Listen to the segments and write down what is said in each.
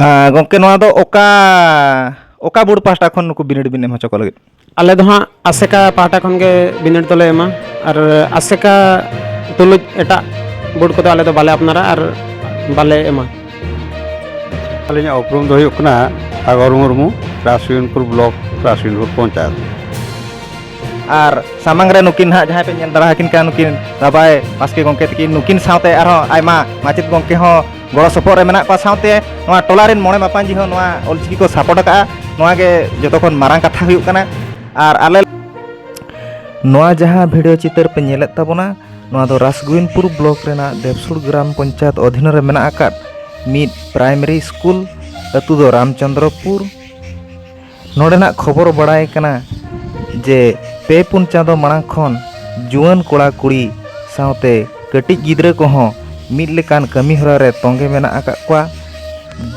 ᱜᱚᱝᱠᱮ ᱱᱚᱣᱟ ᱫᱚ ᱚᱠᱟ ᱵᱳर्ड ᱯᱟᱦᱴᱟ ᱠᱷᱚᱱ ᱱᱩᱠᱩ ᱵᱤᱱᱤᱰ ᱵᱤᱱ ᱮᱢ ᱦᱚᱪᱚ ᱠᱚ ᱞᱟᱹᱜᱤᱫ? ᱟᱞᱮ ᱫᱚ ᱦᱟᱸᱜ ᱟᱥᱮᱠᱟ ᱯᱟᱦᱴᱟ ᱠᱷᱚᱱ ᱜᱮ ᱵᱤᱱᱤᱰ ᱫᱚᱞᱮ ᱮᱢᱟ ᱟᱨ ᱟᱥᱮᱠᱟ ᱛᱩᱞᱩᱡ ᱮᱴᱟᱜ ᱵᱳर्ड ᱠᱚᱫᱚ ᱟᱞᱮ ᱫᱚ ᱵᱟᱞᱮ ᱟᱯᱱᱟᱨᱟ ᱟᱨ ᱵᱟᱞᱮ ᱮᱢᱟ। ᱟᱹᱞᱤᱧᱟᱜ ᱩᱯᱨᱩᱢ ᱫᱚ ᱦᱩᱭᱩᱜ ᱠᱟᱱᱟ ᱥᱟᱜᱚᱨ ᱢᱩᱨᱢᱩ, ᱨᱟᱥᱵᱤᱱᱯᱩᱨ ᱵᱞᱚᱠ, ᱨᱟᱥᱵᱤᱱᱯᱩᱨ ᱯᱚᱧᱪᱟᱭᱮᱛ। ᱟᱨ ᱥᱟᱢᱟᱝ ᱨᱮ ᱱᱩᱠᱤᱱ ᱦᱟᱸᱜ ᱡᱟᱦᱟᱸᱭ ᱯᱮ ᱧᱮᱞ ᱫᱟᱲᱟ ᱟᱹᱠᱤᱱ ᱠᱟᱱ ᱱᱩᱠᱤᱱ ᱵᱟᱵᱟᱭ ᱵᱟᱥᱠᱮ ᱜᱚᱝᱠᱮ ᱛᱟᱹᱠᱤᱱ ᱱᱩᱠᱤᱱ ᱥᱟᱶᱛᱮ ᱟᱨᱦᱚᱸ ᱟᱭᱢᱟ ᱢᱟᱪᱮᱫ ᱜᱚᱝᱠᱮ ᱦᱚᱸ ᱜᱚᱲᱚ ᱥᱚᱯᱚᱦᱚᱫ ᱨᱮ ᱢᱮᱱᱟᱜ ᱠᱚᱣᱟ, ᱥᱟᱶᱛᱮ ᱱᱚᱣᱟ ᱴᱚᱞᱟ ᱨᱮᱱ ᱢᱚᱬᱮ ᱢᱟᱯᱟᱡᱤ ᱦᱚᱸ ᱱᱚᱣᱟ ᱚᱞᱪᱤᱠᱤ ᱠᱚ ᱥᱟᱯᱳᱨᱴ ᱟᱠᱟᱜᱼᱟ। ᱱᱚᱣᱟ ᱜᱮ ᱡᱚᱛᱚ ᱠᱷᱚᱱ ᱢᱟᱨᱟᱝ ᱠᱟᱛᱷᱟ ᱦᱩᱭᱩᱜ ᱠᱟᱱᱟ। ᱟᱨ ᱟᱞᱮ ᱱᱚᱣᱟ ᱡᱟᱦᱟᱸ ᱵᱷᱤᱰᱤᱭᱳ ᱪᱤᱛᱟᱹᱨ ᱯᱮ ᱧᱮᱞᱮᱫ ᱛᱟᱵᱚᱱᱟ ᱱᱚᱣᱟ ᱫᱚ ᱨᱟᱥᱜᱳᱵᱤᱱᱫᱯᱩᱨ ᱵᱞᱚᱠ ᱨᱮᱱᱟᱜ ᱫᱮᱵᱥᱩᱨ ᱜᱨᱟᱢ ᱯᱚᱧᱪᱟᱭᱮᱛ ᱚᱫᱷᱤᱱ ᱨᱮ ᱢᱮᱱᱟᱜ ᱟᱠᱟᱫ ᱢᱤᱫ ᱯᱨᱟᱭᱢᱟᱨᱤ ᱥᱠᱩᱞ, ᱟᱹᱛᱩ ᱫᱚ ᱨᱟᱢᱪᱚᱱᱫᱨᱚᱯᱩᱨ। ᱱᱚᱰᱮᱱᱟᱜ ᱠᱷᱚᱵᱚᱨ ᱵᱟᱲᱟᱭ ᱠᱟᱱᱟ ᱡᱮ 2-4 ᱪᱟᱸᱫᱳ ᱢᱟᱲᱟᱝ ᱠᱷᱚᱱ ᱡᱩᱣᱟᱹᱱ ᱠᱚᱲᱟ ᱠᱩᱲᱤ ᱥᱟᱶᱛᱮ ᱠᱟᱹᱴᱤᱡ ᱜᱤᱫᱽᱨᱟᱹ ᱠᱚᱦᱚᱸ ᱢᱤᱫ ᱞᱮᱠᱟᱱ ᱠᱟᱹᱢᱤ ᱦᱚᱨᱟ ᱨᱮ ᱛᱚᱸᱜᱮ ᱢᱮᱱᱟᱜ ᱟᱠᱟᱫ ᱠᱚᱣᱟ।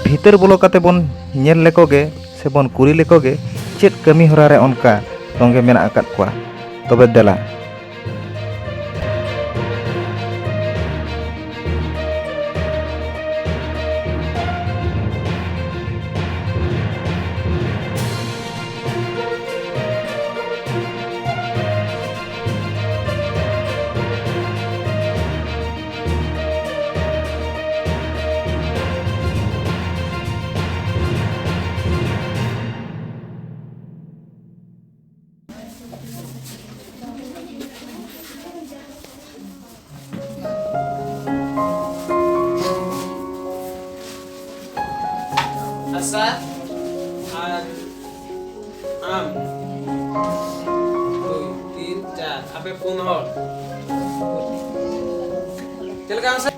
ᱵᱷᱤᱛᱟᱹᱨ ᱵᱚᱞᱚ ᱠᱟᱛᱮ ᱵᱚᱱ ᱧᱮᱞ ᱞᱮᱠᱚ ᱜᱮ ᱥᱮᱵᱚᱱ ᱠᱩᱞᱤ ᱞᱮᱠᱚ ᱜᱮ ᱪᱮᱫ ᱠᱟᱹᱢᱤ ᱦᱚᱨᱟ ᱨᱮ ᱚᱱᱠᱟ ᱛᱚᱸᱜᱮ ᱢᱮᱱᱟᱜ ᱟᱠᱟᱫ ᱠᱚᱣᱟ। ᱛᱚᱵᱮ ᱫᱮᱞᱟ ᱟᱥᱟ ᱟᱨ ᱟᱢ 2, 3, 4 ᱟᱯᱮ 4 ᱦᱚᱲ ᱪᱮᱫ ᱞᱮᱠᱟ ᱟᱥᱟ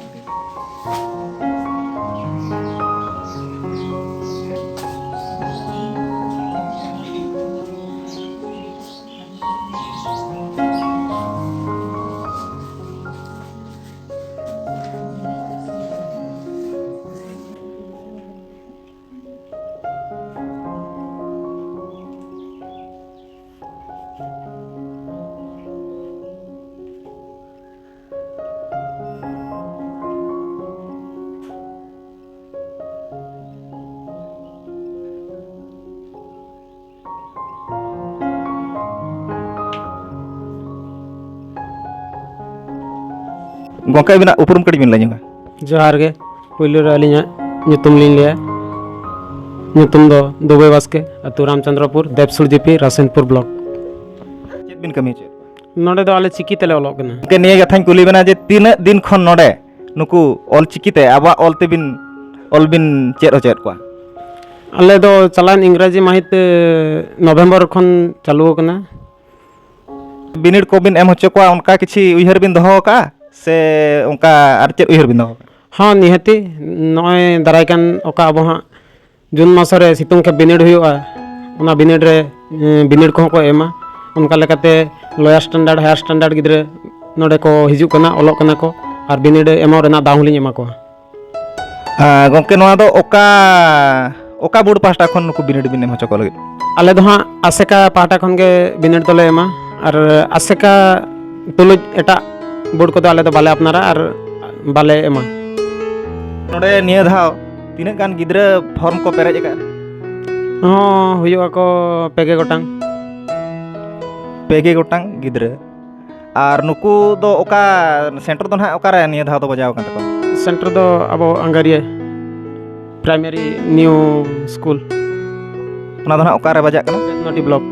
ᱜᱚᱝᱠᱮ ᱟᱹᱵᱤᱱᱟᱜ ᱩᱯᱨᱩᱢ ᱠᱟᱹᱴᱤᱡ ᱵᱤᱱ ᱞᱟᱹᱭ ᱧᱚᱜᱟ। ᱡᱚᱦᱟᱨ ᱜᱮ ᱯᱳᱭᱞᱳ ᱨᱮ ᱟᱹᱞᱤᱧᱟᱜ ᱧᱩᱛᱩᱢ ᱞᱤᱧ ᱞᱟᱹᱭᱟ। ᱧᱩᱛᱩम ᱫᱚ ᱫᱩᱵᱟᱹᱭ ᱵᱟᱥᱠᱮ, ᱟᱹᱛᱩ ᱨᱟᱢᱪᱚᱱᱫᱨᱚᱯᱩᱨ, ᱫᱮᱵᱥᱩᱨ ᱡᱤᱯᱤ, ᱨᱟᱥᱤᱱᱯᱩᱨ ᱵᱞᱚᱠ। ᱪᱮᱫ ᱵᱤᱱ ᱠᱟᱹᱢᱤ ᱦᱚᱪᱚᱭᱮᱫ? ᱱᱚᱰᱮ ᱫᱚ ᱟᱞᱮ ᱪᱤᱠᱤ ᱛᱮᱞᱮ ᱚᱞᱚᱜ ᱠᱟᱱᱟ। ᱜᱚᱝᱠᱮ ᱱᱤᱭᱟᱹ ᱠᱟᱛᱷᱟᱧ ᱠᱩᱞᱤ ᱵᱮᱱᱟ ᱡᱮ ᱛᱤᱱᱟᱹᱜ ᱫᱤᱱ ᱠᱷᱚᱱ ᱱᱚᱰᱮ ᱱᱩᱠᱩ ᱚᱞᱪᱤᱠᱤᱛᱮ ᱟᱵᱚᱣᱟᱜ ᱚᱞ ᱛᱮᱵᱤᱱ ᱚᱞ ᱵᱤᱱ ᱪᱮᱫ ᱦᱚᱪᱚᱭᱮᱫ ᱠᱚᱣᱟ? ᱟᱞᱮ ᱫᱚ ᱪᱟᱞᱟᱣᱮᱱ ᱤᱝᱨᱟᱡᱤ ᱢᱟᱹᱦᱤᱛ ᱱᱚᱵᱷᱮᱢᱵᱚᱨ ᱠᱷᱚᱱ ᱪᱟᱹᱞᱩ ᱟᱠᱟᱱᱟ। ᱵᱤᱱᱤᱰ ᱠᱚᱵᱤᱱ ᱮᱢ ᱦᱚᱪᱚ ᱠᱚᱣᱟ ᱚᱱᱠᱟ ᱠᱤᱪᱷᱤ ᱩᱭᱦᱟᱹᱨ ᱵᱤᱱ ᱫᱚᱦᱚ ᱟᱠᱟᱜᱼᱟ ᱥᱮ ᱚᱱᱠᱟ ᱟᱨ ᱪᱮᱫ ᱩᱭᱦᱟᱹᱨ ᱵᱤᱱ ᱫᱚᱦᱚ ᱟᱠᱟᱜᱼᱟ? ᱦᱚᱸ ᱱᱤᱦᱟᱹᱛᱤ ᱱᱚᱜᱼᱚᱭ ᱫᱟᱨᱟᱭ ᱠᱟᱱ ᱚᱠᱟ ᱟᱵᱚ ᱦᱟᱸᱜ ᱡᱩᱱ ᱢᱟᱥ ᱨᱮ ᱥᱤᱛᱩᱝ ᱠᱷᱮᱯ ᱵᱤᱱᱤᱰ ᱦᱩᱭᱩᱜᱼᱟ, ᱚᱱᱟ ᱵᱤᱱᱤᱰ ᱨᱮ ᱵᱤᱱᱤᱰ ᱠᱚᱦᱚᱸ ᱠᱚ ᱮᱢᱟ। ᱚᱱᱠᱟ ᱞᱮᱠᱟᱛᱮ ᱞᱳᱭᱟᱨ ᱥᱴᱮᱱᱰᱟᱨᱰ ᱦᱟᱭᱟᱨ ᱥᱴᱮᱱᱰᱟᱨᱰ ᱜᱤᱫᱽᱨᱟᱹ ᱱᱚᱰᱮ ᱠᱚ ᱦᱤᱡᱩᱜ ᱠᱟᱱᱟ, ᱚᱞᱚᱜ ᱠᱟᱱᱟ ᱠᱚ ᱟᱨ ᱵᱤᱱᱤᱰ ᱮᱢᱚᱜ ᱨᱮᱱᱟᱜ ᱫᱟᱣ ᱦᱚᱸᱞᱤᱧ ᱮᱢᱟ ᱠᱚᱣᱟ। ᱜᱚᱝᱠᱮ ᱱᱚᱣᱟ ᱫᱚ ᱚᱠᱟ ᱵᱳर्ड ᱯᱟᱦᱴᱟ ᱠᱷᱚᱱ ᱱᱩᱠᱩ ᱵᱤᱱᱤᱰ ᱵᱤᱱ ᱮᱢ ᱦᱚᱪᱚ ᱠᱚ ᱞᱟᱹᱜᱤᱫ? ᱟᱞᱮ ᱫᱚ ᱦᱟᱸᱜ ᱟᱥᱮᱠᱟ ᱯᱟᱦᱴᱟ ᱠᱷᱚᱱ ᱜᱮ ᱵᱤᱱᱤᱰ ᱫᱚᱞᱮ ᱮᱢᱟ ᱟᱨ ᱟᱥᱮᱠᱟ ᱛᱩᱞᱩᱡ ᱮᱴᱟᱜ ᱵᱳर्ड ᱠᱚᱫᱚ ᱟᱞᱮ ᱫᱚ ᱵᱟᱞᱮ ᱟᱯᱱᱟᱨᱟ ᱟᱨ ᱵᱟᱞᱮ ᱮᱢᱟ। ᱱᱚᱰᱮ ᱱᱤᱭᱟᱹ ᱫᱷᱟᱣ ᱛᱤᱱᱟᱹᱜ ᱜᱟᱱ ᱜᱤᱫᱽᱨᱟᱹ ᱯᱷᱚᱨᱢ ko ᱯᱮᱨᱮᱡ ᱟᱠᱟᱜᱼᱟ? ᱦᱚᱸ ᱦᱩᱭᱩᱜ ᱟᱠᱚ 2 ᱜᱚᱴᱟᱝ। 2 ᱜᱚᱴᱟᱝ ᱜᱤᱫᱽᱨᱟᱹ। ᱟर ᱱᱩᱠᱩ ᱫᱚ ᱚᱠᱟ ᱥᱮন্টার ᱫᱚ ᱱᱟᱦᱟᱜ ᱚᱠᱟᱨᱮ ᱱᱤᱭᱟᱹ ᱫᱷᱟᱣ ᱫᱚ ᱵᱟᱡᱟᱣ ᱟᱠᱟᱱ ᱛᱟᱠᱚᱣᱟ? सेंटर दो अब अंगारिया प्राइमरी न्यू स्कूल ᱚᱱᱟ ᱫᱚ ᱱᱟᱦᱟᱜ ᱚᱠᱟᱨᱮ ᱵᱟᱡᱟᱜ ᱠᱟᱱᱟ? Naughty block.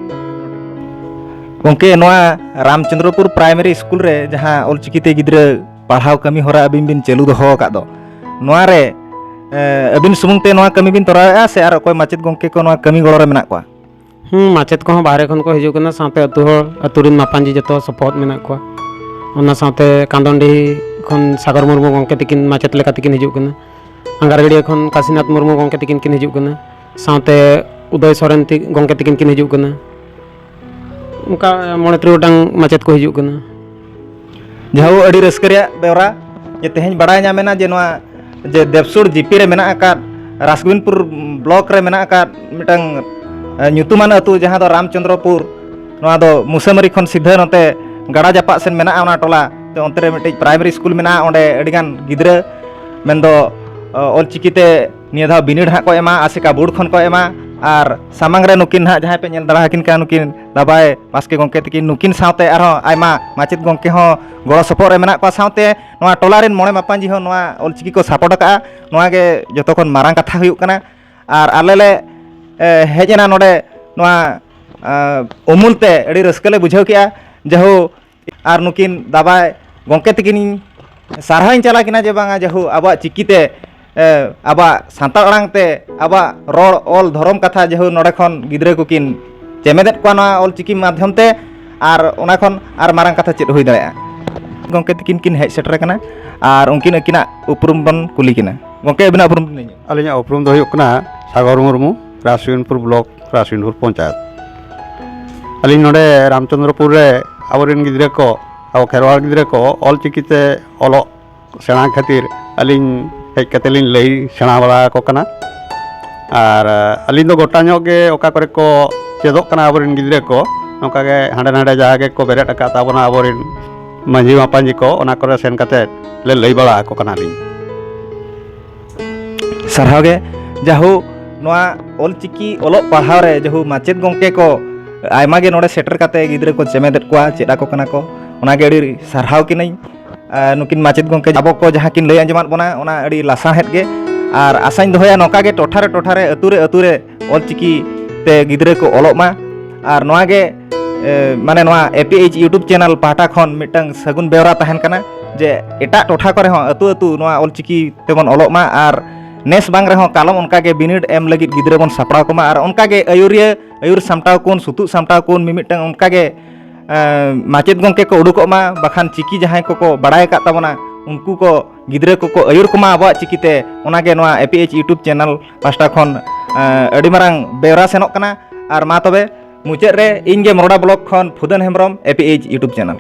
ᱜᱚᱝᱠᱮ ᱱᱚᱣᱟ ᱨᱟᱢᱪᱚᱱᱫᱨᱚᱯᱩᱨ ᱯᱨᱟᱭᱢᱟᱨᱤ ᱥᱠᱩᱞ ᱨᱮ ᱡᱟᱦᱟᱸ ᱚᱞᱪᱤᱠᱤᱛᱮ ᱜᱤᱫᱽᱨᱟᱹ ᱯᱟᱲᱦᱟᱣ ᱠᱟᱹᱢᱤ ᱦᱚᱨᱟ ᱟᱹᱵᱤᱱ ᱵᱤᱱ ᱪᱟᱹᱞᱩ ᱫᱚᱦᱚ ᱟᱠᱟᱫ ᱫᱚ, ᱱᱚᱣᱟ ᱨᱮ ᱟᱹᱵᱤᱱ ᱥᱩᱢᱩᱝ te ᱱᱚᱣᱟ ᱠᱟᱹᱢᱤ ᱵᱤᱱ ᱛᱚᱨᱟᱣᱮᱫᱼᱟ ᱥᱮ ᱟᱨ ᱚᱠᱚᱭ ᱢᱟᱪᱮᱫ ᱜᱚᱝᱠᱮ ᱠᱚ ᱱᱚᱣᱟ ᱠᱟᱹᱢᱤ ᱜᱚᱲᱚ ᱨᱮ ᱢᱮᱱᱟᱜ ᱠᱚᱣᱟ? माचेत को बाहर खन को हिजू कना साथे अतु हर अतु रिन मापांजी जतो सपोर्ट मेना को ओना साथे कांदंडी खन सागर मुर्मू गंके तिकिन माचेत लेका तिकिन हिजू कना अंगारगड़िया खन काशीनाथ मुर्मू गंके तिकिन किन हिजू कना साथे उदय सोरेन गंके तिकिन किन हिजू कना उनका 3 गोटांग माचेत को हिजू कना। ᱡᱟᱦᱟᱸ ᱟᱹᱰᱤ ᱨᱟᱹᱥᱠᱟᱹ ᱨᱮᱭᱟᱜ ᱵᱮᱣᱨᱟ ᱡᱮ ᱛᱮᱦᱮᱧ ᱵᱟᱲᱟᱭ ᱧᱟᱢᱮᱱᱟ ᱡᱮ ᱱᱚᱣᱟ ᱡᱮ ᱫᱮᱵᱥᱩᱨ ᱡᱤᱯᱤ ᱨᱮ ᱢᱮᱱᱟᱜ ᱟᱠᱟᱫ ᱨᱟᱥᱜᱳᱵᱤᱱᱫᱯᱩᱨ ᱵᱞᱚᱠ ᱨᱮ ᱢᱮᱱᱟᱜ ᱟᱠᱟᱫ ᱢᱤᱫᱴᱟᱝ ᱧᱩᱛᱩᱢᱟᱱ ᱟᱹᱛᱩ ᱡᱟᱦᱟᱸ ᱫᱚ ᱨᱟᱢᱪᱚᱱᱫᱨᱚᱯᱩᱨ, ᱱᱚᱣᱟ ᱫᱚ ᱢᱩᱥᱟᱹᱢᱟᱹᱨᱤ ᱠᱷᱚᱱ ᱥᱤᱫᱷᱟᱹ ᱱᱚᱛᱮ ᱜᱟᱰᱟ ᱡᱟᱯᱟᱜ ᱥᱮᱱ ᱢᱮᱱᱟᱜᱼᱟ ᱚᱱᱟ ᱴᱚᱞᱟ ᱛᱮ ᱚᱱᱛᱮ ᱨᱮ ᱢᱤᱫᱴᱤᱡ ᱯᱨᱟᱭᱢᱟᱨᱤ ᱥᱠᱩᱞ ᱢᱮᱱᱟᱜᱼᱟ, ᱚᱸᱰᱮ ᱟᱹᱰᱤᱜᱟᱱ ᱜᱤᱫᱽᱨᱟᱹ ᱢᱮᱱᱫᱚ ᱚᱞᱪᱤᱠᱤᱛᱮ निया धाव बिनिड हाँ को एमा आसिका बुड़ खन को एमा और सामांग रे नुकिन हाँ जहाँ पे दड़ा हकिन का नुकिन दाबाय बास्के गंके तकिन नुकिन सावते आरो आयमा माचित गंके हो गड़ो सपोर्ट रे मेना को सावते नोआ टोला रेन मोणे मापांजी हो नोआ ऑलचिकी को सपोर्ट का नोआ गे जतो खन मारांग कथा हुयुक कना और आले ले हेजना नोडे नोआ उमुलते अड़ी रस्कले बुझाव किया जहो और नुकिन दाबाय गंके तकिन सारहाइन चला किना जे बांगा जहो आबा चिकीते आबा सान्ताल अड़ांगते आबा रोड ऑल धर्म कथा जहो नोडे खन गिद्रे को किन चेमेदेत को नोआ ऑल चिकी माध्यम ते और ओना खन और मारांग कथा चेद हुई दाड़ेया गंके तकिन किन हेज सेटर कना और उनकिन अकिना उपरुम बन कुली किना गंके अबिना उपरुम दिन अलिया उपरुम दो हुयुक कना सागर मुर्मू राजवीनपुर ब्लॉक राजवीनपुर पंचायत अली नोडे रामचंद्रपुर रे आबोरेन गिद्रे को अब खेरवाल गिद्रे को ऑल चिकीते ऑलो सेना खातिर अलिन हेज कते लिन लई सेना बड़ा को कना और अलिन दो गोटा ᱧᱚᱜ गे ओका करे को चेदोक कना आबोरेन गिद्रे को नोका गे हांडे नांडे जागे को बेरेट का ताबोना आबोरेन मांझी मापांजी को ओना करे सेन कते ले लई बड़ा को कना लिन सारहाव गे जहो नोआ ऑल चिकी ओलो पढ़ाव रे जहो माचेत गंके को आयमा गे नोडे सेटर काते गिद्रे को चेमेदेत कोआ चेदा को कना को ओना गे अड़ी सारहाव किनई नुकिन माचेत गंके आबो को जहाँ किन लई आंजमात बना ओना अड़ी लासाहेत गे और आशाइन दोहया नोका गे टोठारे अतुरे ऑल चिकी ते गिद्रे को ओलोक मा और नोआ गे माने नोआ एपीएच यूट्यूब चैनल पाटा खन मिटंग सगुन बेवरा तहन कना जे एटा टोठा करे हो अतु नोआ ऑल चिकी तेबन ओलोक मा और नेस बांग रहो कालम उनका गे बिनिड एम लगित गिद्रे बन सापड़ाव को मा और उनका गे अयुर सामटाव कोन सुतु सामटाव कोन मिमिटंग उनका गे माचेत गंके को उडुको मा बखान चिकी जहां को बड़ाय का तबना उनको को गिद्रे को अयुर को मा आबा चिकीते ओना गे नोआ एपीएच यूट्यूब चैनल पास्टा खन अड़ी मारांग बेवरा सेनोक कना और मा तबे मुचाद रे इन गे मरोड़ा ब्लॉक खन फुदन हेम्ब्रम एपीएच यूट्यूब चैनल।